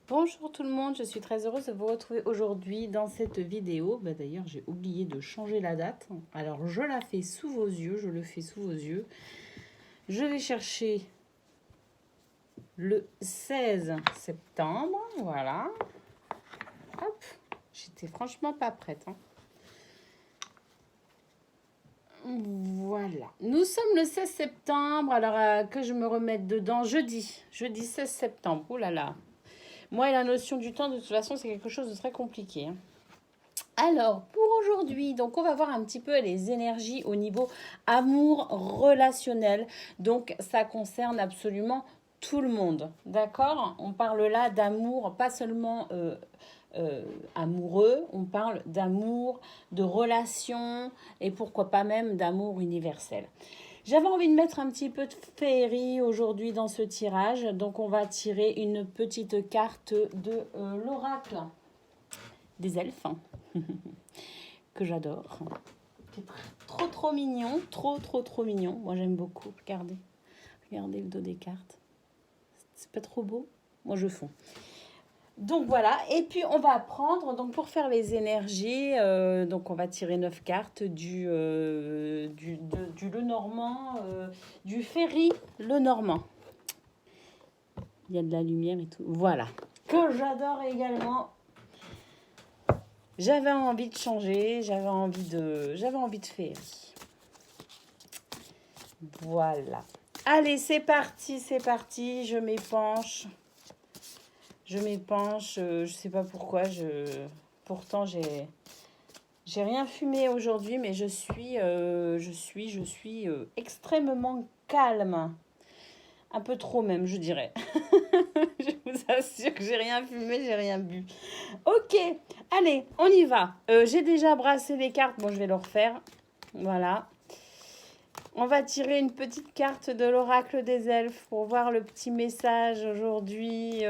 Bonjour tout le monde, je suis très heureuse de vous retrouver aujourd'hui dans cette vidéo. D'ailleurs, j'ai oublié de changer la date. Alors, je la fais sous vos yeux, je le fais sous vos yeux. Je vais chercher le 16 septembre, voilà. Hop, j'étais franchement pas prête. Voilà, nous sommes le 16 septembre, alors que je me remette dedans, jeudi 16 septembre, oh là là. Moi et la notion du temps, de toute façon, c'est quelque chose de très compliqué. Alors, pour aujourd'hui, donc on va voir un petit peu les énergies au niveau amour relationnel. Donc, ça concerne absolument tout le monde, d'accord? On parle là d'amour, pas seulement amoureux, on parle d'amour, de relation et pourquoi pas même d'amour universel. J'avais envie de mettre un petit peu de féerie aujourd'hui dans ce tirage, donc on va tirer une petite carte de l'oracle des elfes que j'adore. C'est trop mignon, trop mignon. Moi j'aime beaucoup. Regardez le dos des cartes. C'est pas trop beau? Moi je fonds. Donc voilà, et puis on va prendre, donc pour faire les énergies, donc on va tirer 9 cartes du Lenormand, du Ferry Lenormand. Il y a de la lumière et tout. Voilà, que j'adore également. J'avais envie de changer, j'avais envie de féerie. Voilà. Allez, c'est parti, je m'épanche. Je sais pas pourquoi, pourtant j'ai rien fumé aujourd'hui, mais je suis extrêmement calme. Un peu trop même, je dirais. Je vous assure que j'ai rien fumé, j'ai rien bu. Ok, allez, on y va. J'ai déjà brassé les cartes, bon je vais le refaire. Voilà. On va tirer une petite carte de l'oracle des elfes pour voir le petit message aujourd'hui.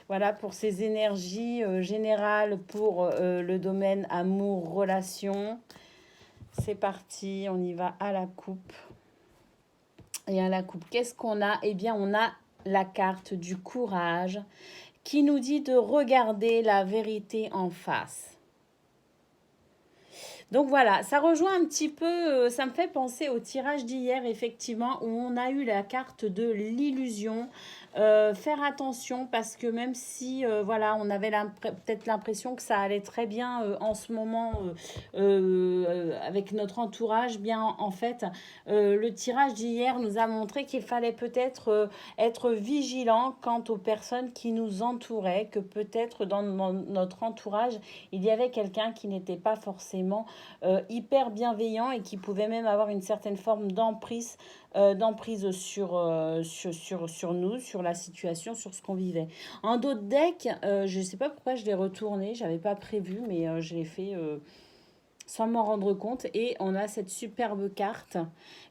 Voilà, pour ces énergies générales pour le domaine amour-relation. C'est parti, on y va à la coupe. Et à la coupe, qu'est-ce qu'on a? Eh bien, on a la carte du courage qui nous dit de regarder la vérité en face. Donc voilà, ça rejoint un petit peu, ça me fait penser au tirage d'hier, effectivement, où on a eu la carte de l'illusion. Faire attention parce que même si voilà, on avait peut-être l'impression que ça allait très bien en ce moment avec notre entourage, bien en fait, le tirage d'hier nous a montré qu'il fallait peut-être être vigilant quant aux personnes qui nous entouraient, que peut-être dans notre entourage, il y avait quelqu'un qui n'était pas forcément hyper bienveillant et qui pouvait même avoir une certaine forme d'emprise sur nous, sur la situation, sur ce qu'on vivait. En d'autres decks, je ne sais pas pourquoi je l'ai retourné, j'avais pas prévu, mais je l'ai fait sans m'en rendre compte. Et on a cette superbe carte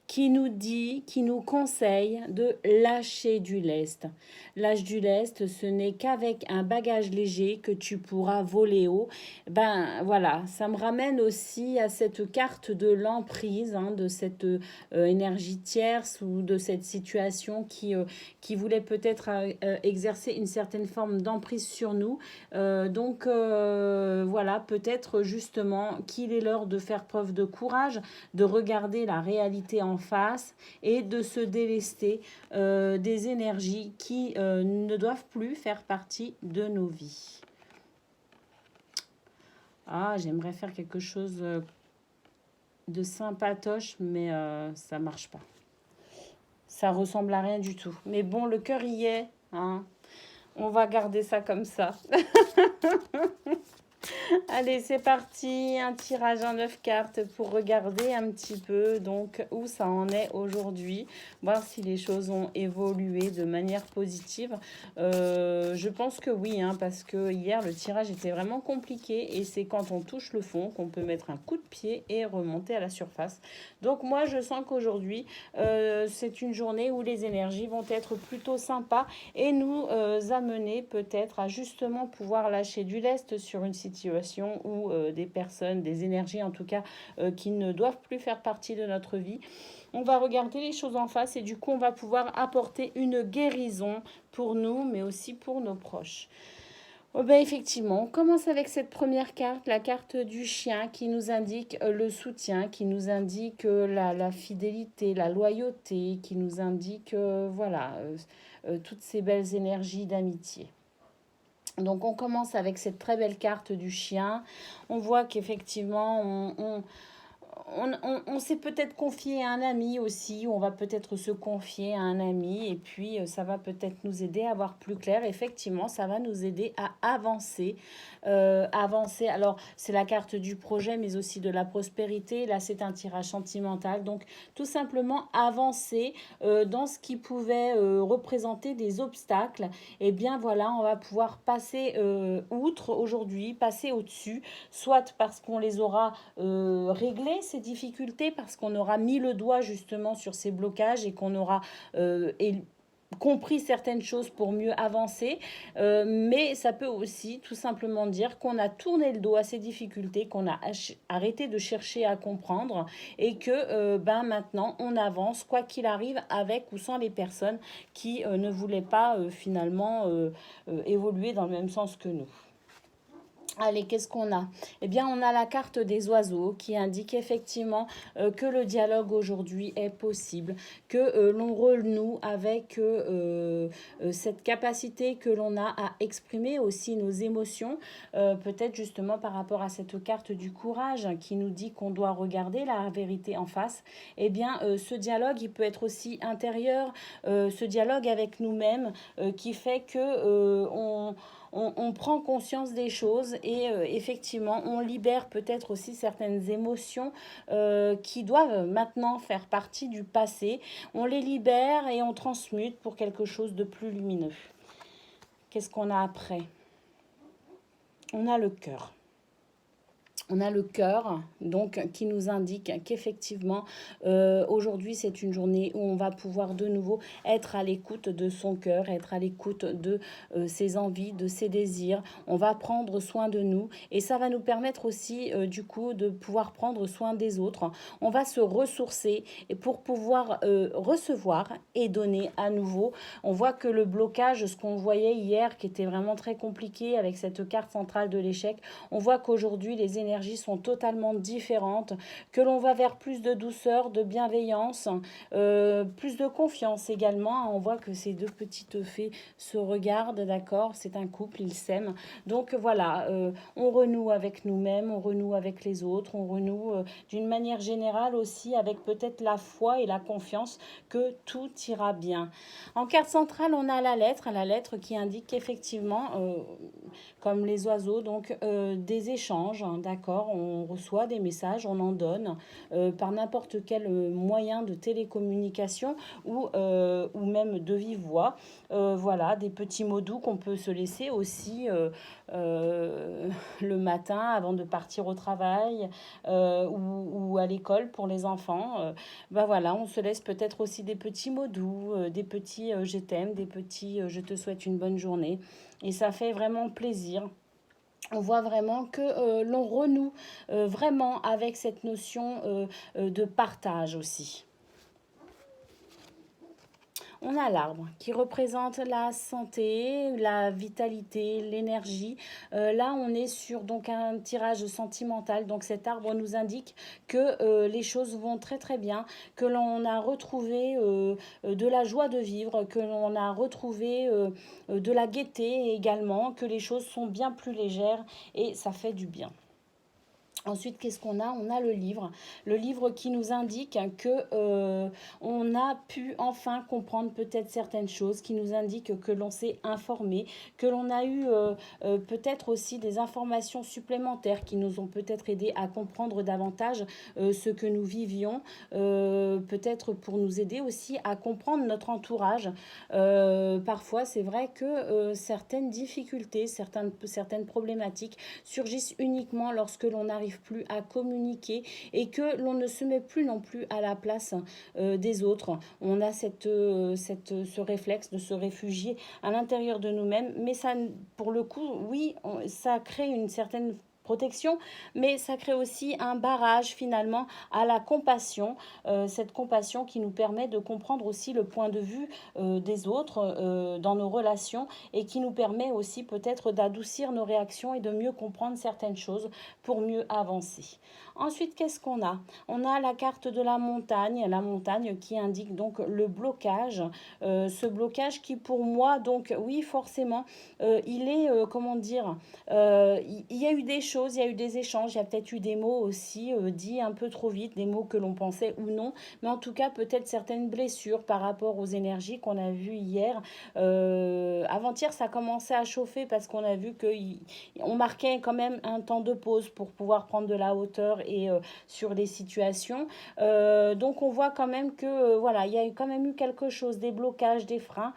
qui nous dit, qui nous conseille de lâcher du lest. Lâche du lest, ce n'est qu'avec un bagage léger que tu pourras voler haut. Ben voilà, ça me ramène aussi à cette carte de l'emprise, de cette énergie tierce ou de cette situation qui voulait peut-être exercer une certaine forme d'emprise sur nous. Donc voilà, peut-être justement qu'il est l'heure de faire preuve de courage, de regarder la réalité en face et de se délester des énergies qui ne doivent plus faire partie de nos vies. Ah, j'aimerais faire quelque chose de sympatoche, mais ça marche pas. Ça ressemble à rien du tout. Mais bon, le cœur y est, hein. On va garder ça comme ça. Allez, c'est parti, un tirage en 9 cartes pour regarder un petit peu donc où ça en est aujourd'hui, voir si les choses ont évolué de manière positive. Je pense que oui, parce que hier le tirage était vraiment compliqué et c'est quand on touche le fond qu'on peut mettre un coup de pied et remonter à la surface. Donc moi je sens qu'aujourd'hui c'est une journée où les énergies vont être plutôt sympas et nous amener peut-être à justement pouvoir lâcher du lest sur une situation situations ou des personnes, des énergies en tout cas, qui ne doivent plus faire partie de notre vie. On va regarder les choses en face et du coup, on va pouvoir apporter une guérison pour nous, mais aussi pour nos proches. Oh ben effectivement, on commence avec cette première carte, la carte du chien qui nous indique le soutien, qui nous indique la fidélité, la loyauté, qui nous indique toutes ces belles énergies d'amitié. Donc on commence avec cette très belle carte du chien. On voit qu'effectivement on s'est peut-être confié à un ami aussi, on va peut-être se confier à un ami, et puis ça va peut-être nous aider à voir plus clair. Effectivement, ça va nous aider à avancer. Avancer, alors c'est la carte du projet, mais aussi de la prospérité. Là, c'est un tirage sentimental. Donc, tout simplement avancer dans ce qui pouvait représenter des obstacles. Et bien voilà, on va pouvoir passer outre aujourd'hui, passer au-dessus, soit parce qu'on les aura réglés, ces difficultés, parce qu'on aura mis le doigt justement sur ces blocages et qu'on aura compris certaines choses pour mieux avancer, mais ça peut aussi tout simplement dire qu'on a tourné le dos à ces difficultés, qu'on a arrêté de chercher à comprendre et que maintenant on avance quoi qu'il arrive avec ou sans les personnes qui ne voulaient pas finalement évoluer dans le même sens que nous. Allez, qu'est-ce qu'on a? Eh bien, on a la carte des oiseaux qui indique effectivement que le dialogue aujourd'hui est possible, que l'on renoue avec cette capacité que l'on a à exprimer aussi nos émotions, peut-être justement par rapport à cette carte du courage qui nous dit qu'on doit regarder la vérité en face. Eh bien, ce dialogue, il peut être aussi intérieur, ce dialogue avec nous-mêmes qui fait que on prend conscience des choses et effectivement on libère peut-être aussi certaines émotions qui doivent maintenant faire partie du passé. On les libère et on transmute pour quelque chose de plus lumineux. Qu'est-ce qu'on a après? On a le cœur. On a le cœur, donc, qui nous indique qu'effectivement, aujourd'hui, c'est une journée où on va pouvoir de nouveau être à l'écoute de son cœur, être à l'écoute de ses envies, de ses désirs. On va prendre soin de nous et ça va nous permettre aussi, du coup, de pouvoir prendre soin des autres. On va se ressourcer et pour pouvoir recevoir et donner à nouveau. On voit que le blocage, ce qu'on voyait hier, qui était vraiment très compliqué avec cette carte centrale de l'échec, on voit qu'aujourd'hui, les énergies sont totalement différentes, que l'on va vers plus de douceur, de bienveillance, plus de confiance également. On voit que ces deux petites fées se regardent, d'accord, c'est un couple, ils s'aiment. Donc voilà, on renoue avec nous-mêmes, on renoue avec les autres, on renoue d'une manière générale aussi avec peut-être la foi et la confiance que tout ira bien. En carte centrale, on a la lettre qui indique qu'effectivement, comme les oiseaux, donc des échanges, hein, d'accord, on reçoit des messages, on en donne par n'importe quel moyen de télécommunication ou même de vive voix. Voilà, des petits mots doux qu'on peut se laisser aussi le matin avant de partir au travail ou à l'école pour les enfants. Voilà, on se laisse peut-être aussi des petits mots doux, des petits je t'aime, des petits je te souhaite une bonne journée. Et ça fait vraiment plaisir. On voit vraiment que l'on renoue vraiment avec cette notion de partage aussi. On a l'arbre qui représente la santé, la vitalité, l'énergie. Là, on est sur donc un tirage sentimental. Donc cet arbre nous indique que les choses vont très très bien, que l'on a retrouvé de la joie de vivre, que l'on a retrouvé de la gaieté également, que les choses sont bien plus légères et ça fait du bien. Ensuite, qu'est-ce qu'on a? On a le livre qui nous indique que on a pu enfin comprendre peut-être certaines choses, qui nous indique que l'on s'est informé, que l'on a eu peut-être aussi des informations supplémentaires qui nous ont peut-être aidé à comprendre davantage ce que nous vivions, peut-être pour nous aider aussi à comprendre notre entourage. Parfois, c'est vrai que certaines difficultés, certaines problématiques surgissent uniquement lorsque l'on n'arrive plus à communiquer et que l'on ne se met plus non plus à la place des autres. On a ce réflexe de se réfugier à l'intérieur de nous-mêmes, mais ça, pour le coup, oui, ça crée une certaine protection, mais ça crée aussi un barrage finalement à la compassion, cette compassion qui nous permet de comprendre aussi le point de vue des autres dans nos relations et qui nous permet aussi peut-être d'adoucir nos réactions et de mieux comprendre certaines choses pour mieux avancer. Ensuite, qu'est-ce qu'on a? On a la carte de la montagne qui indique donc le blocage, ce blocage qui pour moi, donc oui, forcément, il est, comment dire, il y a eu des choses, il y a eu des échanges, il y a peut-être eu des mots aussi dits un peu trop vite, des mots que l'on pensait ou non, mais en tout cas peut-être certaines blessures par rapport aux énergies qu'on a vues hier. Avant-hier, ça commençait à chauffer parce qu'on a vu qu'on marquait quand même un temps de pause pour pouvoir prendre de la hauteur et sur les situations. Donc on voit quand même que voilà, il y a quand même eu quelque chose, des blocages, des freins,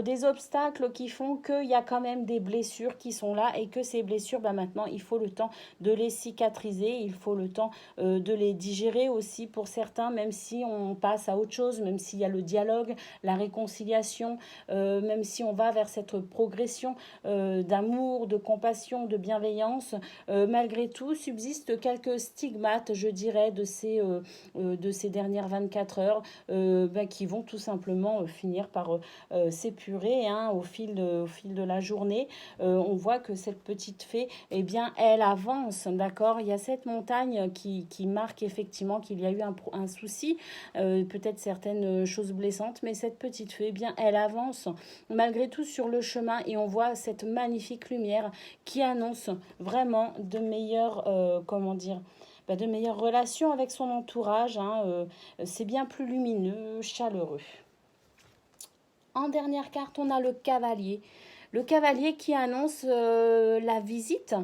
des obstacles qui font qu'il y a quand même des blessures qui sont là et que ces blessures, bah, maintenant, il faut le temps de les cicatriser, il faut le temps de les digérer aussi pour certains, même si on passe à autre chose, même s'il y a le dialogue, la réconciliation, même si on va vers cette progression d'amour, de compassion, de bienveillance, malgré tout, subsistent quelques stigmates, je dirais, de ces dernières 24 heures bah, qui vont tout simplement finir par s'épurer hein, au fil de la journée. On voit que cette petite fée, eh bien, elle avance, d'accord. Il y a cette montagne qui marque effectivement qu'il y a eu un souci, peut-être certaines choses blessantes, mais cette petite fée, eh bien, elle avance malgré tout sur le chemin et on voit cette magnifique lumière qui annonce vraiment de meilleures, comment dire, bah, de meilleures relations avec son entourage. Hein, c'est bien plus lumineux, chaleureux. En dernière carte, on a le cavalier. Le cavalier qui annonce la visite,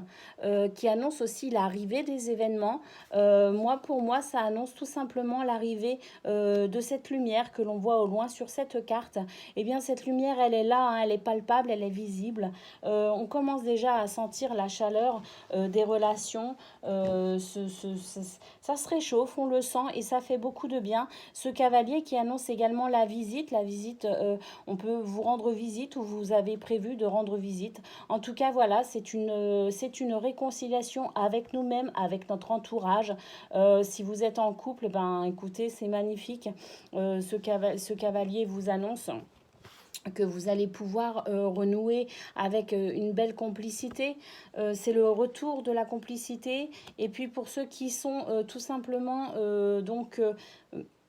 qui annonce aussi l'arrivée des événements. Pour moi, ça annonce tout simplement l'arrivée de cette lumière que l'on voit au loin sur cette carte. Eh bien, cette lumière, elle est là, hein, elle est palpable, elle est visible. On commence déjà à sentir la chaleur des relations. Ça se réchauffe, on le sent et ça fait beaucoup de bien. Ce cavalier qui annonce également la visite, on peut vous rendre visite ou vous avez prévu de rendre visite. En tout cas, voilà, c'est une réconciliation avec nous-mêmes, avec notre entourage. Si vous êtes en couple, ben écoutez, c'est magnifique. Ce cavalier vous annonce que vous allez pouvoir renouer avec une belle complicité. C'est le retour de la complicité. Et puis pour ceux qui sont tout simplement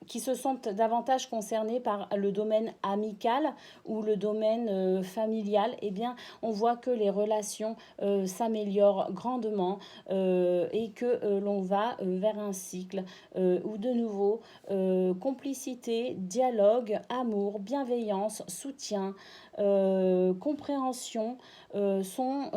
qui se sentent davantage concernés par le domaine amical ou le domaine familial, eh bien, on voit que les relations s'améliorent grandement et que l'on va vers un cycle où de nouveau complicité, dialogue, amour, bienveillance, soutien, compréhension vont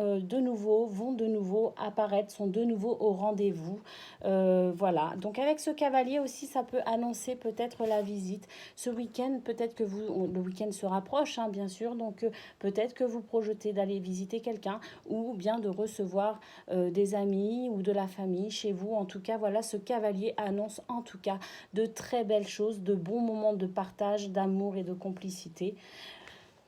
de nouveau apparaître, sont de nouveau au rendez-vous. Voilà. Donc avec ce cavalier aussi, ça peut annoncer peut-être la visite. Ce week-end, peut-être que le week-end se rapproche, hein, bien sûr, donc peut-être que vous projetez d'aller visiter quelqu'un ou bien de recevoir des amis ou de la famille chez vous. En tout cas, voilà, ce cavalier annonce en tout cas de très belles choses, de bons moments de partage, d'amour et de complicité.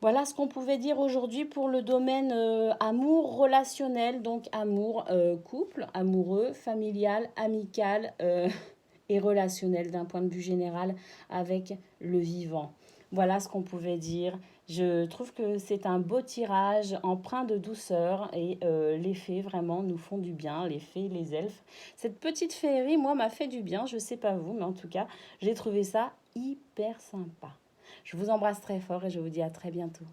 Voilà ce qu'on pouvait dire aujourd'hui pour le domaine amour relationnel, donc amour couple, amoureux, familial, amical et relationnel d'un point de vue général avec le vivant. Voilà ce qu'on pouvait dire. Je trouve que c'est un beau tirage empreint de douceur et les fées vraiment nous font du bien, les fées, les elfes. Cette petite féerie, moi, m'a fait du bien, je sais pas vous, mais en tout cas, j'ai trouvé ça hyper sympa. Je vous embrasse très fort et je vous dis à très bientôt.